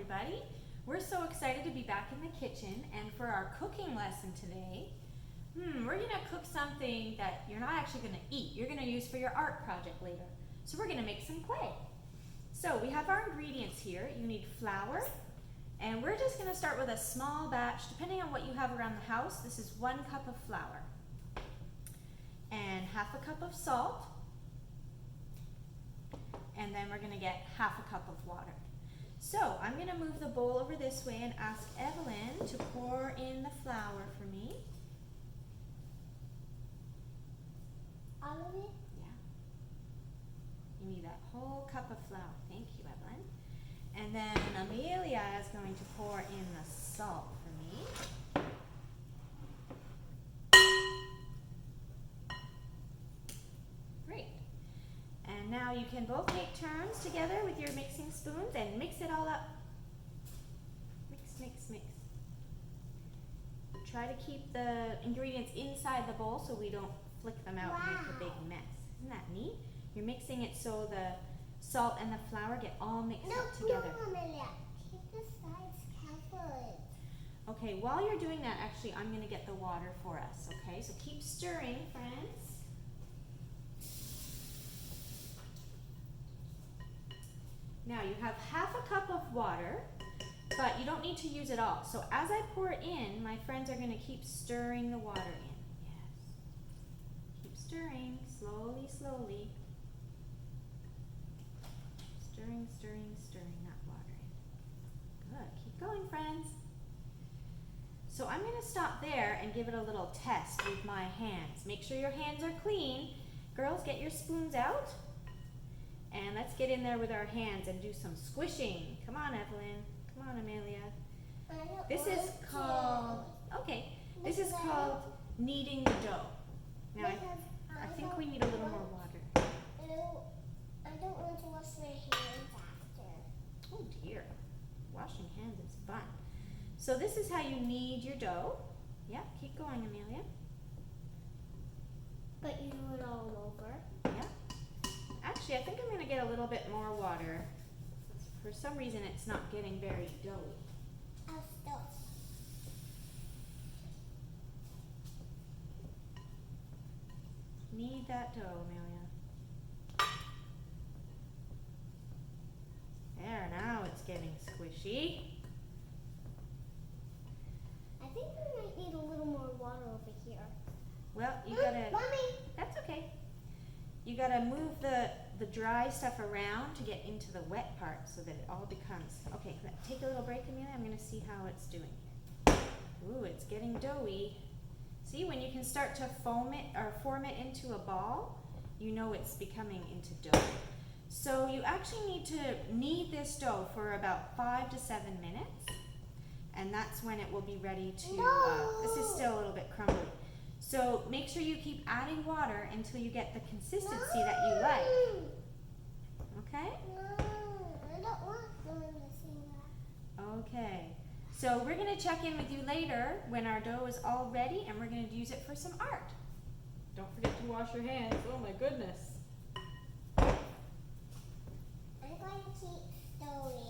everybody. We're so excited to be back in the kitchen, and for our cooking lesson today, we're gonna cook something that you're not actually gonna eat. You're gonna use for your art project later. So we're gonna make some clay. So we have our ingredients here. You need flour, and we're just gonna start with a small batch. Depending on what you have around the house, this is 1 cup of flour and half a cup of salt, and then we're gonna get half a cup of water. So I'm gonna move the bowl over this way and ask Evelyn to pour in the flour for me. All of it? Yeah. You need that whole cup of flour. Thank you, Evelyn. And then Amelia is going to pour in the salt for me. Great. And now you can both take turns together with your mixing spoons and mix it all up. Mix, mix, mix. Try to keep the ingredients inside the bowl so we don't flick them out and make a big mess. Isn't that neat? You're mixing it so the salt and the flour get all mixed up together. No, Amelia. Keep the sides covered. Okay, while you're doing that, actually, I'm going to get the water for us, okay? So keep stirring, friends. Now you have half a cup of water, but you don't need to use it all. So as I pour it in, my friends are going to keep stirring the water in. Yes. Keep stirring, slowly, slowly. Stirring, stirring, stirring that water in. Good. Keep going, friends. So I'm going to stop there and give it a little test with my hands. Make sure your hands are clean. Girls, get your spoons out. And let's get in there with our hands and do some squishing. Come on, Evelyn. Come on, Amelia. This is called, this is called kneading the dough. Now, I think we need a little more water. I don't want to wash my hands after. Oh dear, washing hands is fun. So this is how you knead your dough. Yep, keep going, Amelia. But you do it all over? Yep. Actually, I think I'm going to get a little bit more water. For some reason, it's not getting very doughy. I'll stop. Knead that dough, Amelia. There, now it's getting squishy. I think we might need a little more water over here. Well, you gotta, Mommy! that's okay. You gotta move the dry stuff around to get into the wet part so that it all becomes, okay, take a little break, Amelia. I'm gonna see how it's doing here. Ooh, it's getting doughy. See, when you can start to foam it or form it into a ball, you know it's becoming into dough. So you actually need to knead this dough for about 5 to 7 minutes, and that's when it will be ready to, this is still a little bit crumbly. So make sure you keep adding water until you get the consistency that you like. Okay? No, I don't want them to see that. Okay. So we're going to check in with you later when our dough is all ready, and we're going to use it for some art. Don't forget to wash your hands. Oh my goodness. I'm going to keep stirring.